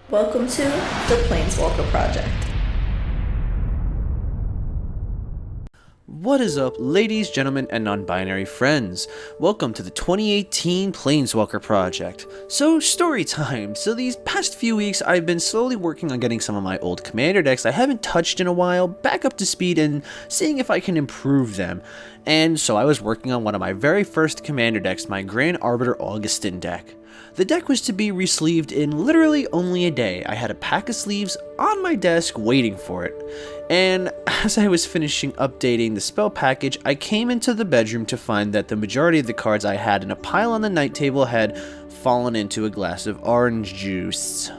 Welcome to the Planeswalker Project. What is up, ladies, gentlemen, and non-binary friends? Welcome to the 2018 Planeswalker Project. So, story time. So these past few weeks, I've been slowly working on getting some of my old commander decks I haven't touched in a while back up to speed and seeing if I can improve them. And so I was working on one of my very first commander decks, my Grand Arbiter Augustin deck. The deck was to be re-sleeved in literally only a day. I had a pack of sleeves on my desk waiting for it. And as I was finishing updating the spell package, I came into the bedroom to find that the majority of the cards I had in a pile on the night table had fallen into a glass of orange juice.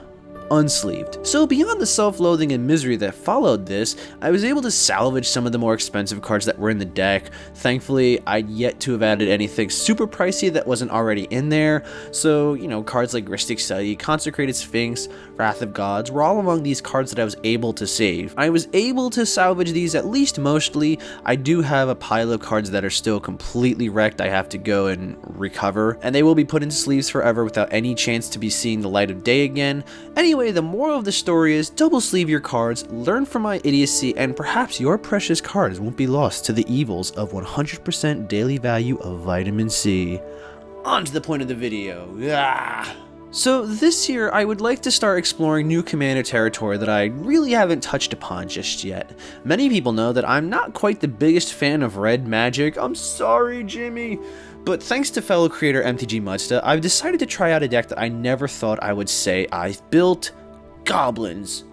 Unsleeved. So beyond the self-loathing and misery that followed this, I was able to salvage some of the more expensive cards that were in the deck. Thankfully, I'd yet to have added anything super pricey that wasn't already in there, so, cards like Ristic Study, Consecrated Sphinx, Wrath of Gods were all among these cards that I was able to save. I was able to salvage these at least mostly. I do have a pile of cards that are still completely wrecked I have to go and recover, and they will be put into sleeves forever without any chance to be seeing the light of day again. Anyway, the moral of the story is double sleeve your cards, learn from my idiocy, and perhaps your precious cards won't be lost to the evils of 100% daily value of vitamin C. On to the point of the video. So this year, I would like to start exploring new commander territory that I really haven't touched upon just yet. Many people know that I'm not quite the biggest fan of red magic. I'm sorry, Jimmy. But thanks to fellow creator MTG Mudsta, I've decided to try out a deck that I never thought I would say I've built: goblins.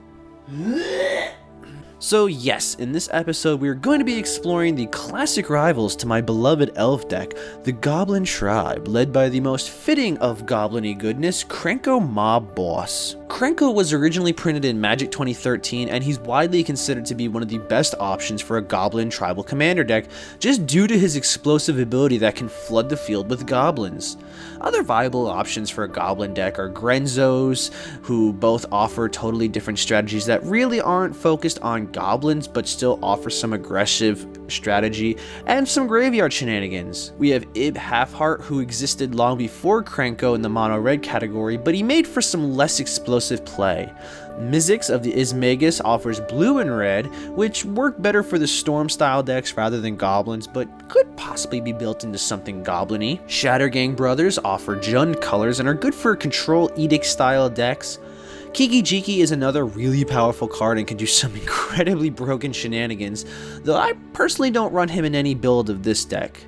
So yes, in this episode we are going to be exploring the classic rivals to my beloved elf deck, the Goblin Tribe, led by the most fitting of goblin-y goodness, Krenko Mob Boss. Krenko was originally printed in Magic 2013, and he's widely considered to be one of the best options for a goblin tribal commander deck, just due to his explosive ability that can flood the field with goblins. Other viable options for a goblin deck are Grenzos, who both offer totally different strategies that really aren't focused on goblins but still offer some aggressive strategy, and some graveyard shenanigans. We have Ib Halfheart, who existed long before Krenko in the mono red category, but he made for some less explosive play. Mizzix of the Ismagus offers blue and red, which work better for the storm style decks rather than goblins, but could possibly be built into something goblin-y. Shattergang Brothers offer Jund colors and are good for control edict style decks. Kiki Jiki is another really powerful card and can do some incredibly broken shenanigans, though I personally don't run him in any build of this deck.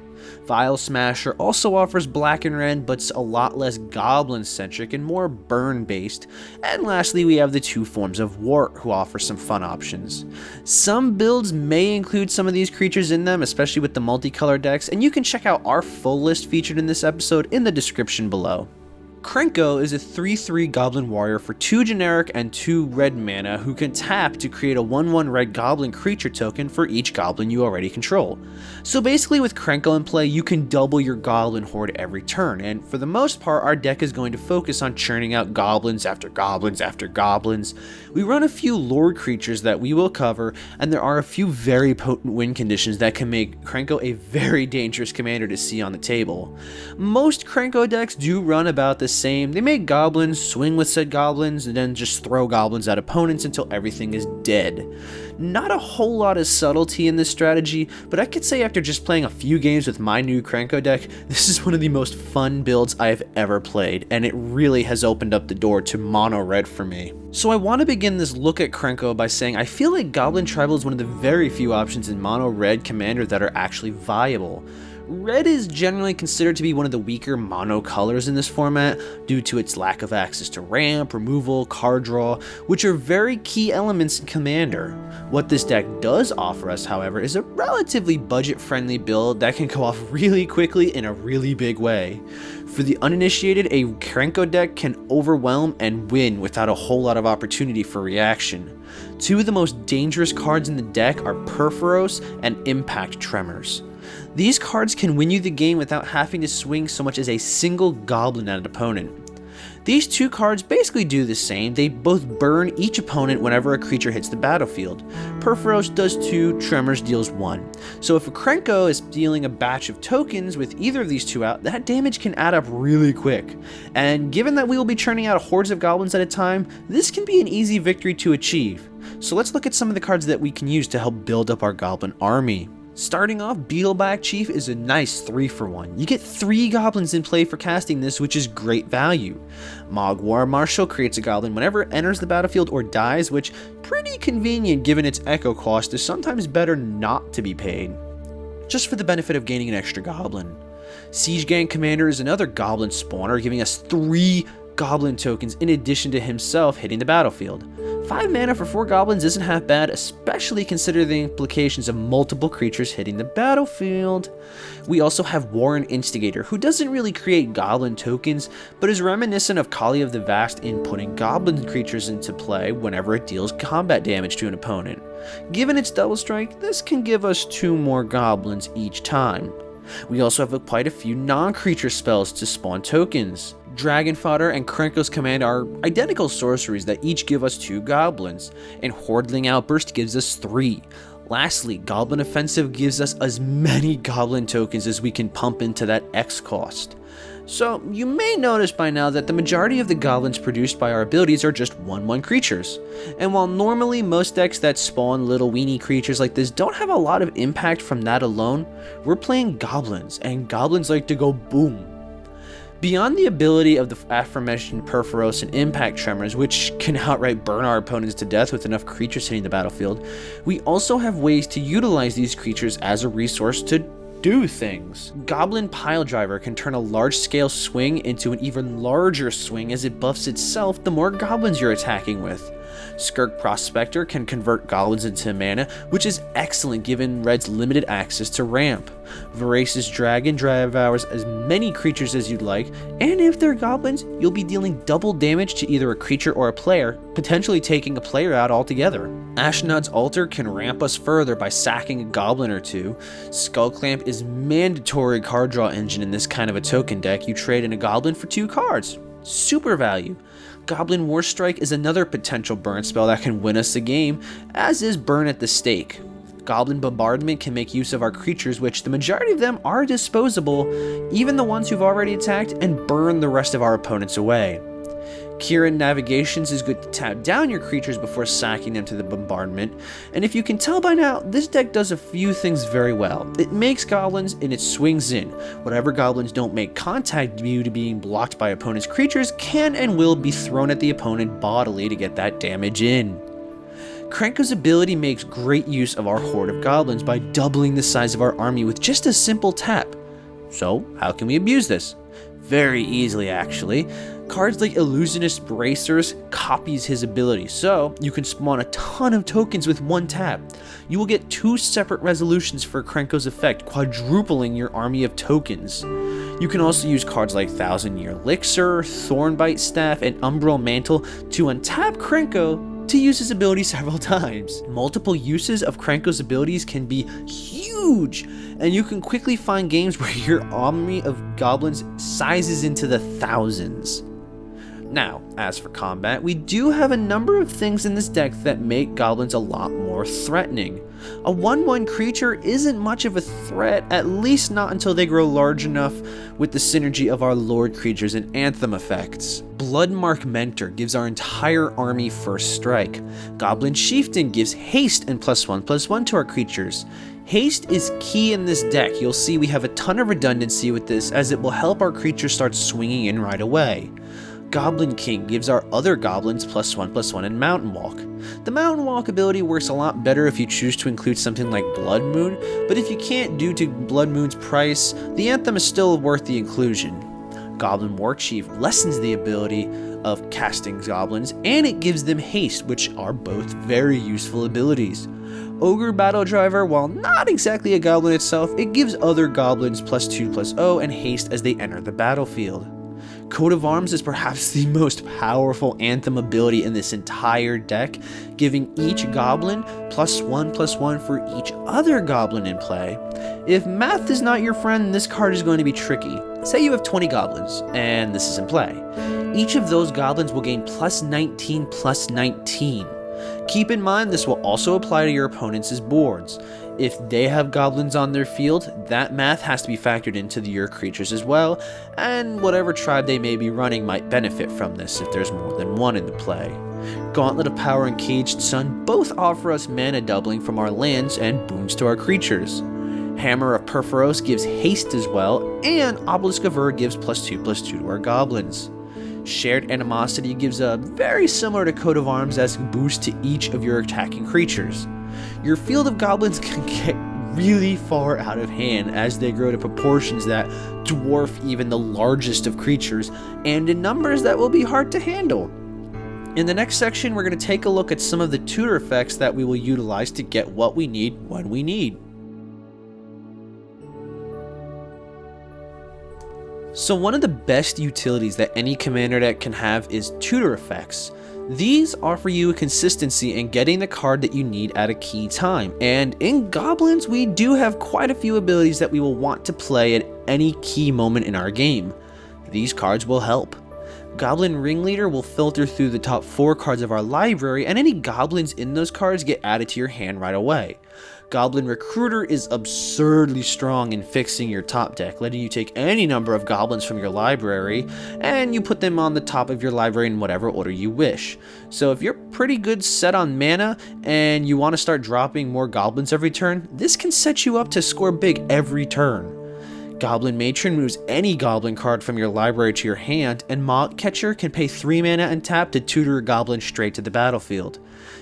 Vial Smasher also offers black and red, but's a lot less goblin-centric and more burn-based. And lastly, we have the two forms of Wart, who offer some fun options. Some builds may include some of these creatures in them, especially with the multicolor decks, and you can check out our full list featured in this episode in the description below. Krenko is a 3/3 Goblin Warrior for 2 generic and 2 red mana who can tap to create a 1/1 red Goblin creature token for each Goblin you already control. So basically with Krenko in play, you can double your Goblin horde every turn, and for the most part our deck is going to focus on churning out Goblins after Goblins after Goblins. We run a few Lord creatures that we will cover, and there are a few very potent win conditions that can make Krenko a very dangerous commander to see on the table. Most Krenko decks do run about the same. They make goblins, swing with said goblins, and then just throw goblins at opponents until everything is dead. Not a whole lot of subtlety in this strategy, but I could say after just playing a few games with my new Krenko deck, this is one of the most fun builds I have ever played, and it really has opened up the door to mono red for me. So I want to begin this look at Krenko by saying I feel like Goblin Tribal is one of the very few options in mono red commander that are actually viable. Red is generally considered to be one of the weaker mono colors in this format due to its lack of access to ramp, removal, card draw, which are very key elements in Commander. What this deck does offer us, however, is a relatively budget-friendly build that can go off really quickly in a really big way. For the uninitiated, a Krenko deck can overwhelm and win without a whole lot of opportunity for reaction. Two of the most dangerous cards in the deck are Perforos and Impact Tremors. These cards can win you the game without having to swing so much as a single goblin at an opponent. These two cards basically do the same. They both burn each opponent whenever a creature hits the battlefield. Purphoros does 2, Tremors deals 1. So if a Krenko is dealing a batch of tokens with either of these two out, that damage can add up really quick. And given that we will be churning out hordes of goblins at a time, this can be an easy victory to achieve. So let's look at some of the cards that we can use to help build up our goblin army. Starting off, Beetleback Chief is a nice 3-for-1. You get 3 goblins in play for casting this, which is great value. Mogwar Marshal creates a goblin whenever it enters the battlefield or dies, which pretty convenient given its echo cost is sometimes better not to be paid, just for the benefit of gaining an extra goblin. Siege Gang Commander is another goblin spawner, giving us 3 goblin tokens in addition to himself hitting the battlefield. 5 mana for 4 goblins isn't half bad, especially considering the implications of multiple creatures hitting the battlefield. We also have Warren Instigator, who doesn't really create goblin tokens, but is reminiscent of Kali of the Vast in putting goblin creatures into play whenever it deals combat damage to an opponent. Given its double strike, this can give us 2 more goblins each time. We also have quite a few non-creature spells to spawn tokens. Dragon Fodder and Krenko's Command are identical sorceries that each give us 2 goblins, and Hordling Outburst gives us 3. Lastly, Goblin Offensive gives us as many goblin tokens as we can pump into that X cost. So you may notice by now that the majority of the goblins produced by our abilities are just 1/1 creatures. And while normally most decks that spawn little weenie creatures like this don't have a lot of impact from that alone, we're playing goblins, and goblins like to go boom. Beyond the ability of the aforementioned Purphoros and Impact Tremors, which can outright burn our opponents to death with enough creatures hitting the battlefield, we also have ways to utilize these creatures as a resource to do things. Goblin Piledriver can turn a large-scale swing into an even larger swing as it buffs itself the more goblins you're attacking with. Skirk Prospector can convert goblins into mana, which is excellent given Red's limited access to ramp. Voracious Dragon devours as many creatures as you'd like, and if they're goblins, you'll be dealing double damage to either a creature or a player, potentially taking a player out altogether. Ashnod's Altar can ramp us further by sacking a goblin or 2. Skullclamp is mandatory card draw engine in this kind of a token deck. You trade in a goblin for 2 cards. Super value. Goblin Warstrike is another potential burn spell that can win us the game, as is Burn at the Stake. Goblin Bombardment can make use of our creatures, which the majority of them are disposable, even the ones who've already attacked, and burn the rest of our opponents away. Kirin Navigations is good to tap down your creatures before sacking them to the bombardment, and if you can tell by now, this deck does a few things very well. It makes goblins and it swings in. Whatever goblins don't make contact due to being blocked by opponent's creatures can and will be thrown at the opponent bodily to get that damage in. Krenko's ability makes great use of our horde of goblins by doubling the size of our army with just a simple tap. So, how can we abuse this? Very easily, actually. Cards like Illusionist Bracers copies his ability, so you can spawn a ton of tokens with 1 tap. You will get 2 separate resolutions for Krenko's effect, quadrupling your army of tokens. You can also use cards like Thousand Year Elixir, Thornbite Staff, and Umbral Mantle to untap Krenko to use his ability several times. Multiple uses of Krenko's abilities can be huge, and you can quickly find games where your army of goblins sizes into the thousands. Now, as for combat, we do have a number of things in this deck that make goblins a lot more threatening. A 1/1 creature isn't much of a threat, at least not until they grow large enough with the synergy of our Lord creatures and Anthem effects. Bloodmark Mentor gives our entire army first strike. Goblin Chieftain gives haste and +1/+1 to our creatures. Haste is key in this deck. You'll see we have a ton of redundancy with this, as it will help our creatures start swinging in right away. Goblin King gives our other goblins +1/+1 in Mountain Walk. The Mountain Walk ability works a lot better if you choose to include something like Blood Moon, but if you can't due to Blood Moon's price, the Anthem is still worth the inclusion. Goblin War Chief lessens the ability of casting goblins, and it gives them haste, which are both very useful abilities. Ogre Battle Driver, while not exactly a goblin itself, it gives other goblins +2/+0 and haste as they enter the battlefield. Coat of Arms is perhaps the most powerful Anthem ability in this entire deck, giving each goblin +1/+1 for each other goblin in play. If math is not your friend, this card is going to be tricky. Say you have 20 goblins, and this is in play. Each of those goblins will gain +19, +19. Keep in mind this will also apply to your opponents' boards. If they have goblins on their field, that math has to be factored into your creatures as well, and whatever tribe they may be running might benefit from this if there's more than one in the play. Gauntlet of Power and Caged Sun both offer us mana doubling from our lands and boons to our creatures. Hammer of Perforos gives haste as well, and Obelisk of Ur gives +2/+2 to our goblins. Shared Animosity gives a very similar to Coat of Arms-esque boost to each of your attacking creatures. Your field of goblins can get really far out of hand as they grow to proportions that dwarf even the largest of creatures, and in numbers that will be hard to handle. In the next section, we're going to take a look at some of the tutor effects that we will utilize to get what we need when we need. So one of the best utilities that any commander deck can have is tutor effects. These offer you a consistency in getting the card that you need at a key time, and in Goblins we do have quite a few abilities that we will want to play at any key moment in our game. These cards will help. Goblin Ringleader will filter through the top 4 cards of our library, and any goblins in those cards get added to your hand right away. Goblin Recruiter is absurdly strong in fixing your top deck, letting you take any number of goblins from your library, and you put them on the top of your library in whatever order you wish. So if you're pretty good set on mana, and you want to start dropping more goblins every turn, this can set you up to score big every turn. Goblin Matron moves any goblin card from your library to your hand, and Mob Catcher can pay 3 mana and tap to tutor a goblin straight to the battlefield.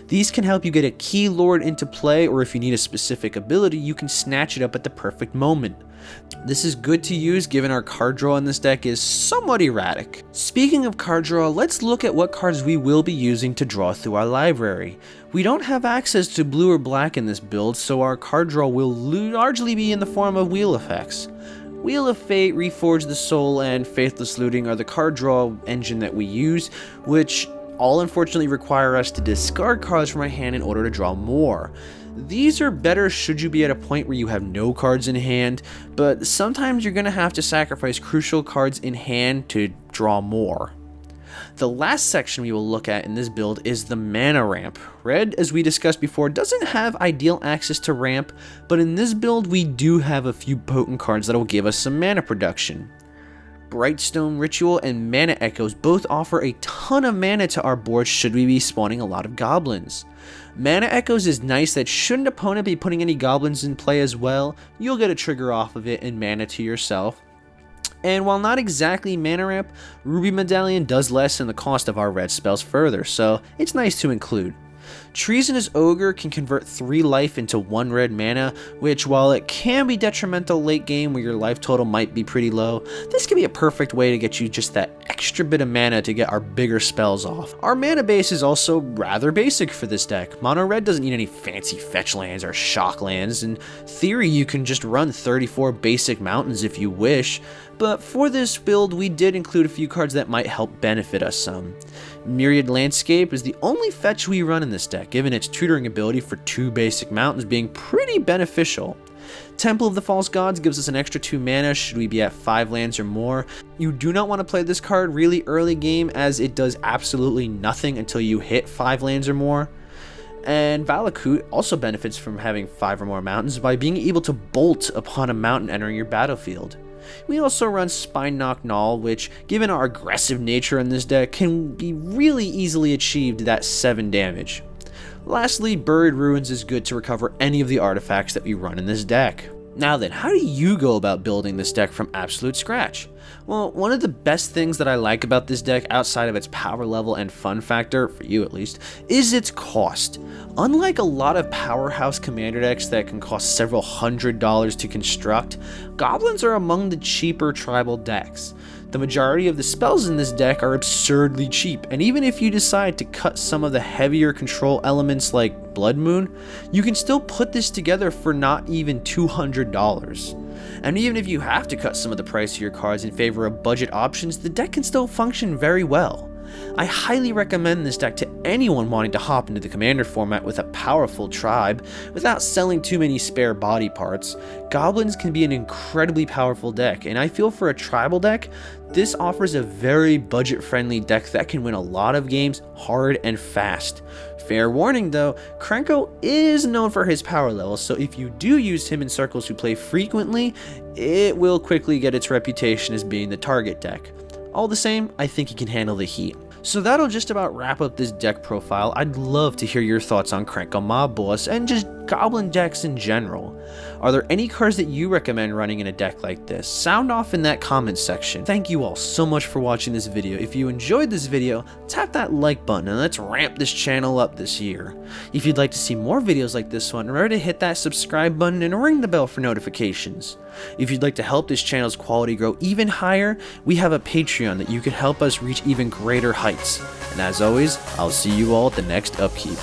These can help you get a key lord into play, or if you need a specific ability, you can snatch it up at the perfect moment. This is good to use given our card draw in this deck is somewhat erratic. Speaking of card draw, let's look at what cards we will be using to draw through our library. We don't have access to blue or black in this build, so our card draw will largely be in the form of wheel effects. Wheel of Fate, Reforge the Soul, and Faithless Looting are the card draw engine that we use, which all unfortunately require us to discard cards from our hand in order to draw more. These are better should you be at a point where you have no cards in hand, but sometimes you're going to have to sacrifice crucial cards in hand to draw more. The last section we will look at in this build is the mana ramp. Red, as we discussed before, doesn't have ideal access to ramp, but in this build we do have a few potent cards that will give us some mana production. Brightstone Ritual and Mana Echoes both offer a ton of mana to our board should we be spawning a lot of goblins. Mana Echoes is nice that should an opponent be putting any goblins in play as well, you'll get a trigger off of it and mana to yourself. And while not exactly mana ramp, Ruby Medallion does lessen the cost of our red spells further, so it's nice to include. Treasonous Ogre can convert 3 life into 1 red mana, which while it can be detrimental late game where your life total might be pretty low, this can be a perfect way to get you just that extra bit of mana to get our bigger spells off. Our mana base is also rather basic for this deck. Mono red doesn't need any fancy fetch lands or shock lands. In theory, you can just run 34 basic mountains if you wish, but for this build we did include a few cards that might help benefit us some. Myriad Landscape is the only fetch we run in this deck, given its tutoring ability for 2 basic mountains being pretty beneficial. Temple of the False Gods gives us an extra 2 mana should we be at 5 lands or more. You do not want to play this card really early game as it does absolutely nothing until you hit 5 lands or more. And Valakut also benefits from having 5 or more mountains by being able to bolt upon a mountain entering your battlefield. We also run Spine Knock Null, which, given our aggressive nature in this deck, can be really easily achieved at 7 damage. Lastly, Buried Ruins is good to recover any of the artifacts that we run in this deck. Now then, how do you go about building this deck from absolute scratch? Well, one of the best things that I like about this deck, outside of its power level and fun factor, for you at least, is its cost. Unlike a lot of powerhouse commander decks that can cost several $100s to construct, goblins are among the cheaper tribal decks. The majority of the spells in this deck are absurdly cheap, and even if you decide to cut some of the heavier control elements like Blood Moon, you can still put this together for not even $200. And even if you have to cut some of the price of your cards in favor of budget options, the deck can still function very well. I highly recommend this deck to anyone wanting to hop into the commander format with a powerful tribe without selling too many spare body parts. Goblins can be an incredibly powerful deck, and I feel for a tribal deck, this offers a very budget-friendly deck that can win a lot of games hard and fast. Fair warning though, Krenko is known for his power levels, so if you do use him in circles you play frequently, it will quickly get its reputation as being the target deck. All the same, I think he can handle the heat. So that'll just about wrap up this deck profile. I'd love to hear your thoughts on Krenko Mob Boss and just Goblin decks in general. Are there any cards that you recommend running in a deck like this? Sound off in that comments section. Thank you all so much for watching this video. If you enjoyed this video, tap that like button and let's ramp this channel up this year. If you'd like to see more videos like this one, remember to hit that subscribe button and ring the bell for notifications. If you'd like to help this channel's quality grow even higher, we have a Patreon that you can help us reach even greater heights. And as always, I'll see you all at the next upkeep.